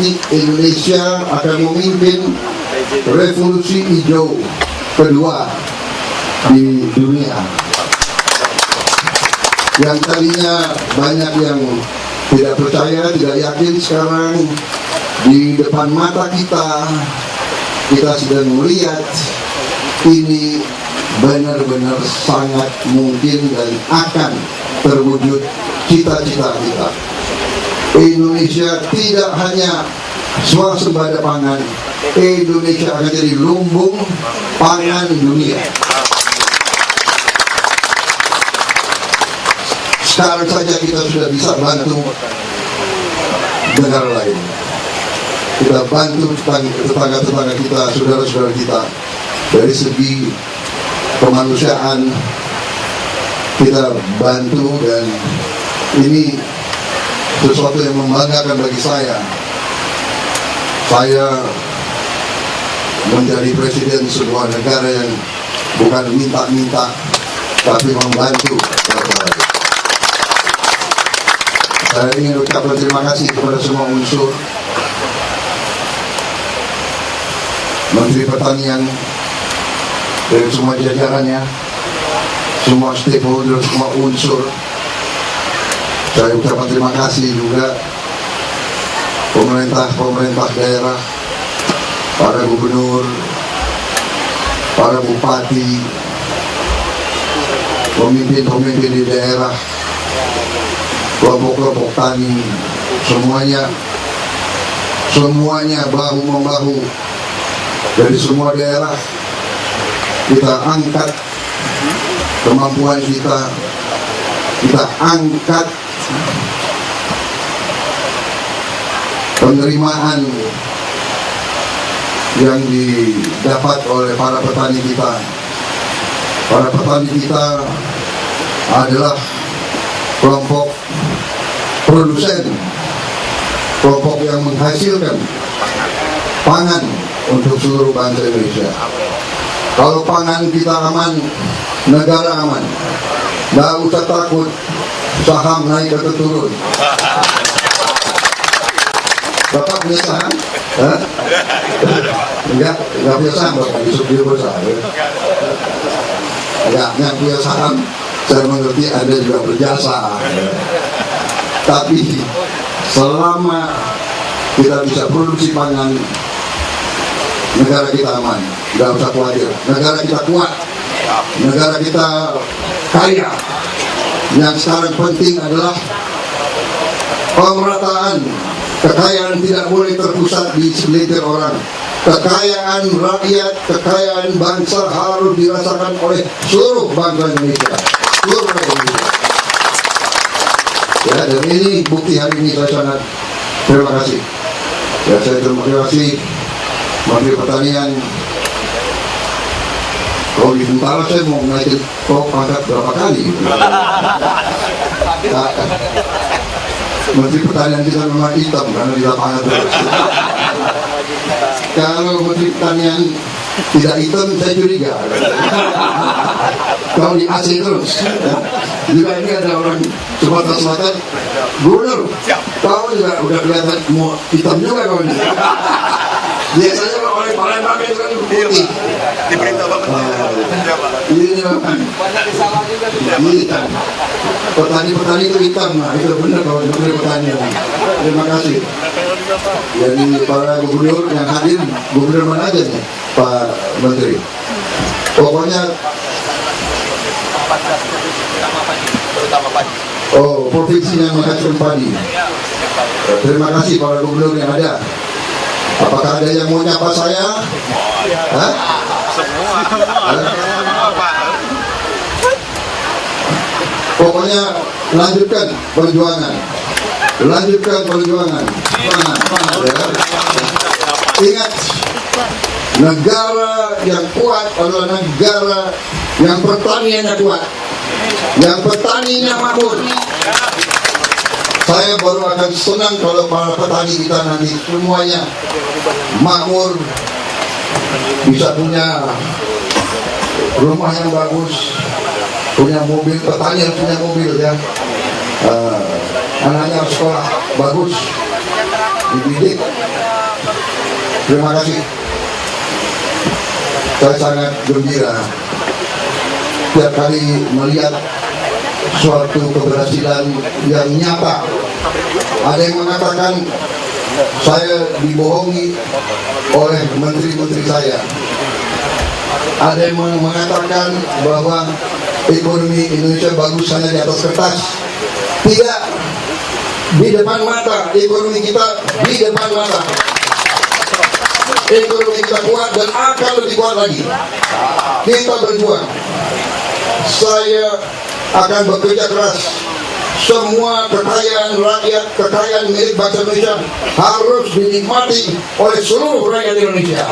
nanti Indonesia akan memimpin revolusi hijau kedua di dunia. Yang tadinya banyak yang tidak percaya, tidak yakin, sekarang di depan mata kita sedang melihat ini benar-benar sangat mungkin dan akan terwujud cita-cita kita. Indonesia tidak hanya swasembada pangan, Indonesia akan jadi lumbung pangan dunia. Sekarang saja kita sudah bisa bantu negara lain. Kita bantu tetangga-tetangga kita, saudara-saudara kita. Dari segi kemanusiaan kita bantu, dan ini sesuatu yang membanggakan bagi saya. Saya menjadi presiden sebuah negara yang bukan minta-minta, tapi membantu. Saya ingin ucapkan terima kasih kepada semua unsur, Menteri Pertanian dan semua jajarannya, semua stakeholder, semua unsur. Saya ucapkan terima kasih juga pemerintah daerah, para gubernur, para bupati, pemimpin di daerah, kelompok-kelompok tani, semuanya bahu-membahu. Dari semua daerah kita angkat kemampuan kita angkat penerimaan yang didapat oleh para petani kita. Para petani kita adalah kelompok produsen, kelompok yang menghasilkan pangan untuk seluruh bangsa Indonesia. Kalau pangan kita aman, negara aman. Nggak usah takut saham naik atau turun. Bapak punya saham? Enggak punya saham, Bapak besok dia berusaha. Enggak punya saham. Saya mengerti Anda juga berjasa. Tapi selama kita bisa produksi pangan, negara kita aman, nggak usah khawatir. Negara kita kuat, negara kita kaya. Yang sekarang penting adalah pemerataan. Kekayaan tidak boleh terpusat di segelintir orang. Kekayaan rakyat, kekayaan bangsa harus dirasakan oleh seluruh bangsa Indonesia. Seluruh Indonesia. Ya, dan ini bukti hari ini. Saya sangat terima kasih. Ya, saya terima kasih Menteri Pertanian. Kalau di tentara saya mau naikin pangkat berapa kali gitu. Menteri Pertanian kita memang hitam karena di lapangan terus. Kalau Menteri Pertanian tidak hitam, saya curiga. Kalau di AC terus. Juga ini ada orang Sumatera Selatan, gubernur. Kau juga udah kelihatan mau hitam juga kau ini. Biasanya kalau oleh Palembang itu kan putih. Diberitahu banget. Ini memang banyak salah juga. Petani-petani itu hitam, nah itu benar kalau Menteri Pertanian. Terima kasih. Jadi para gubernur yang hadir, gubernur mana aja nih Pak Menteri? Pokoknya Terutama padi. oh, provinsi yang menghasilkan padi. Terima kasih para gubernur yang ada. Apakah ada yang mau nyapa saya? Hah? Semua. Pokoknya lanjutkan perjuangan. Lanjutkan perjuangan. Ya. Ingat, negara yang kuat adalah negara yang pertaniannya kuat, yang petaninya makmur. Saya baru akan senang kalau para petani kita nanti semuanya makmur, bisa punya rumah yang bagus, punya mobil. Petani harus punya mobil ya. Anaknya harus sekolah bagus, dididik Terima kasih. Saya sangat gembira tiap kali melihat suatu keberhasilan yang nyata. Ada yang mengatakan saya dibohongi oleh menteri-menteri saya. Ada yang mengatakan bahwa ekonomi Indonesia bagus hanya di atas kertas. Tidak, di depan mata ekonomi kita, di depan mata ekonomi kita kuat dan akan lebih kuat lagi. Kita berjuang. Saya akan bekerja keras. Semua kekayaan rakyat, kekayaan milik bangsa Indonesia harus dinikmati oleh seluruh rakyat Indonesia.